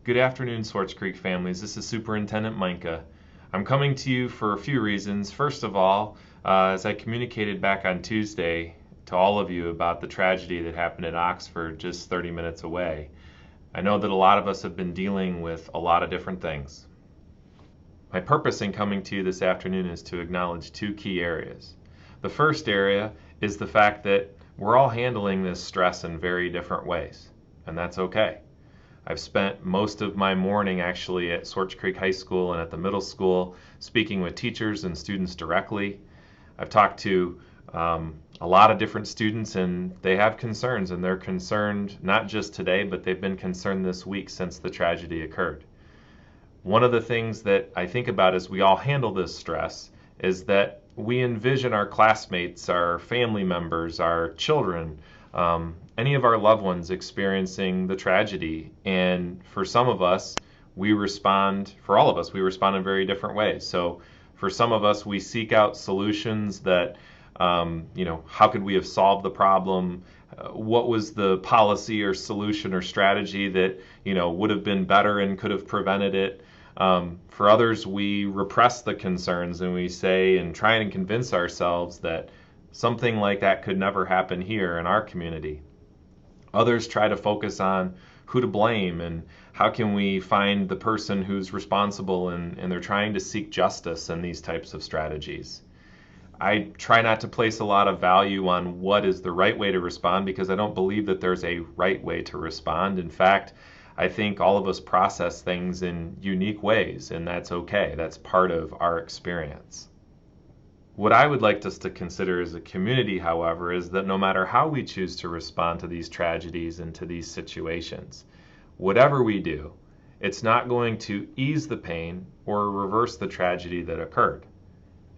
Good afternoon, Swartz Creek families. This is Superintendent Micah. I'm coming to you for a few reasons. First of all, as I communicated back on Tuesday to all of you about the tragedy that happened at Oxford just 30 minutes away, I know that a lot of us have been dealing with a lot of different things. My purpose in coming to you this afternoon is to acknowledge two key areas. The first area is the fact that we're all handling this stress in very different ways, and that's okay. I've spent most of my morning actually at Swartz Creek High School and at the middle school speaking with teachers and students directly. I've talked to a lot of different students, and they have concerns, and they're concerned not just today, but they've been concerned this week since the tragedy occurred. One of the things that I think about as we all handle this stress is that we envision our classmates, our family members, our children, any of our loved ones experiencing the tragedy. And for some of us, for all of us, we respond in very different ways. So for some of us, we seek out solutions that, how could we have solved the problem? What was the policy or solution or strategy that, would have been better and could have prevented it? For others, we repress the concerns and we say and try and convince ourselves that something like that could never happen here in our community. Others try to focus on who to blame and how can we find the person who's responsible, and they're trying to seek justice in these types of strategies. I try not to place a lot of value on what is the right way to respond, because I don't believe that there's a right way to respond. In fact, I think all of us process things in unique ways, and that's okay. That's part of our experience. What I would like us to consider as a community, however, is that no matter how we choose to respond to these tragedies and to these situations, whatever we do, it's not going to ease the pain or reverse the tragedy that occurred.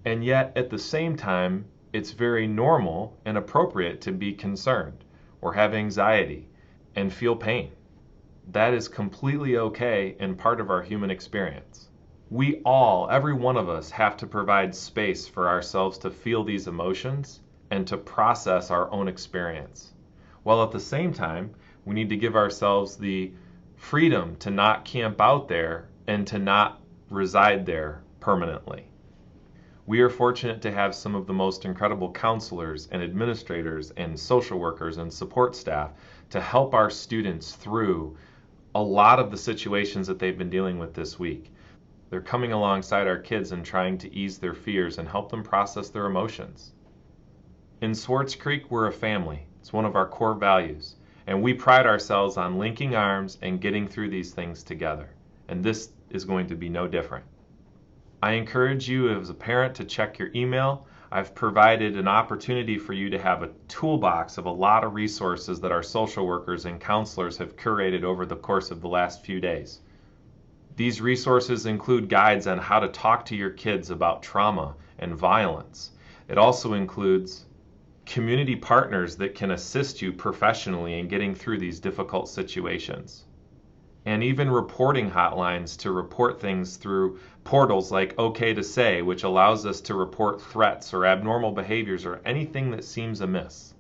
And yet, at the same time, it's very normal and appropriate to be concerned or have anxiety and feel pain. That is completely okay and part of our human experience. We all, every one of us, have to provide space for ourselves to feel these emotions and to process our own experience. While at the same time, we need to give ourselves the freedom to not camp out there and to not reside there permanently. We are fortunate to have some of the most incredible counselors and administrators and social workers and support staff to help our students through a lot of the situations that they've been dealing with this week. They're coming alongside our kids and trying to ease their fears and help them process their emotions. In Swartz Creek, we're a family. It's one of our core values, and we pride ourselves on linking arms and getting through these things together. And this is going to be no different. I encourage you as a parent to check your email. I've provided an opportunity for you to have a toolbox of a lot of resources that our social workers and counselors have curated over the course of the last few days. These resources include guides on how to talk to your kids about trauma and violence. It also includes community partners that can assist you professionally in getting through these difficult situations. And even reporting hotlines to report things through portals like OK to Say, which allows us to report threats or abnormal behaviors or anything that seems amiss.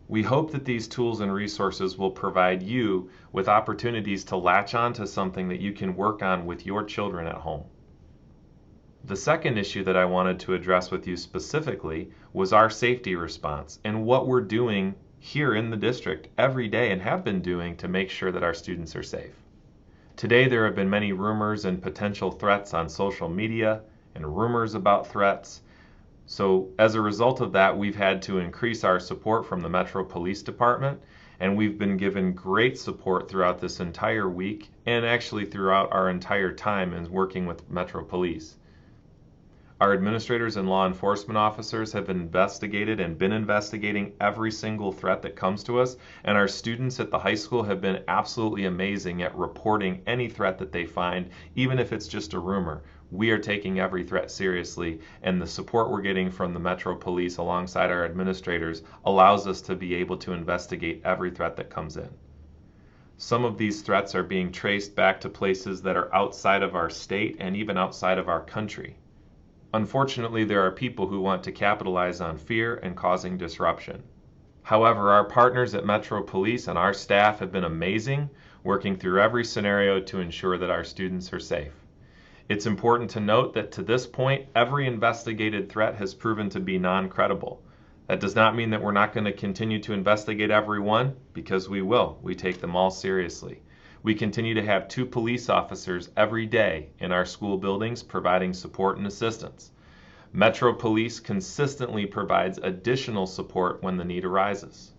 We hope that these tools and resources will provide you with opportunities to latch on to something that you can work on with your children at home. The second issue that I wanted to address with you specifically was our safety response and what we're doing here in the district every day and have been doing to make sure that our students are safe. Today there have been many rumors and potential threats on social media and rumors about threats. So as a result of that, we've had to increase our support from the Metro Police Department, and we've been given great support throughout this entire week and actually throughout our entire time in working with Metro Police. Our administrators and law enforcement officers have investigated and been investigating every single threat that comes to us, and our students at the high school have been absolutely amazing at reporting any threat that they find, even if it's just a rumor. We are taking every threat seriously, and the support we're getting from the Metro Police alongside our administrators allows us to be able to investigate every threat that comes in. Some of these threats are being traced back to places that are outside of our state and even outside of our country. Unfortunately, there are people who want to capitalize on fear and causing disruption. However, our partners at Metro Police and our staff have been amazing. working through every scenario to ensure that our students are safe. It's important to note that to this point, every investigated threat has proven to be non-credible. That does not mean that we're not going to continue to investigate every one, because we will. We take them all seriously. We continue to have 2 police officers every day in our school buildings providing support and assistance. Metro Police consistently provides additional support when the need arises.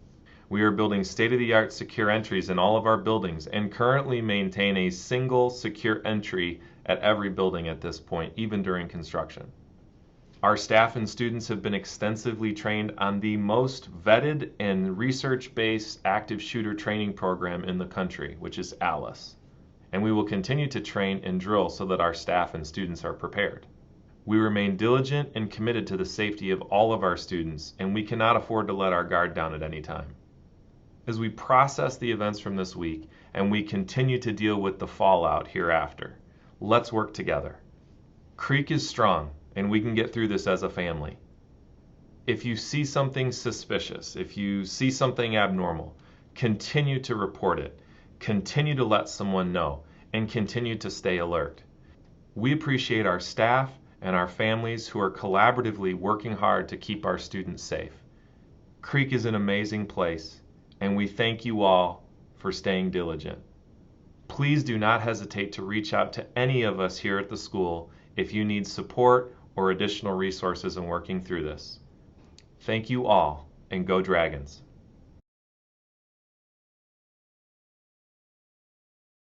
We are building state-of-the-art secure entries in all of our buildings and currently maintain a single secure entry at every building at this point, even during construction. Our staff and students have been extensively trained on the most vetted and research-based active shooter training program in the country, which is ALICE. And we will continue to train and drill so that our staff and students are prepared. We remain diligent and committed to the safety of all of our students, and we cannot afford to let our guard down at any time. As we process the events from this week and we continue to deal with the fallout hereafter, let's work together. Creek is strong, and we can get through this as a family. If you see something suspicious, if you see something abnormal, continue to report it, continue to let someone know, and continue to stay alert. We appreciate our staff and our families who are collaboratively working hard to keep our students safe. Creek is an amazing place, and we thank you all for staying diligent. Please do not hesitate to reach out to any of us here at the school if you need support or additional resources in working through this. Thank you all, and go Dragons!